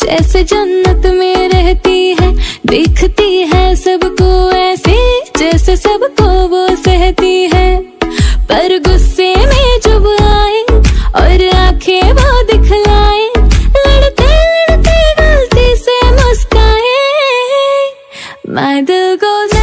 जैसे जन्नत में रहती है, दिखती है सबको ऐसे जैसे सबको वो सहती है। पर गुस्से में जब आए और आंखें वो दिखलाए, लड़ते लड़ते गलती से मुस्काए, my दिल goes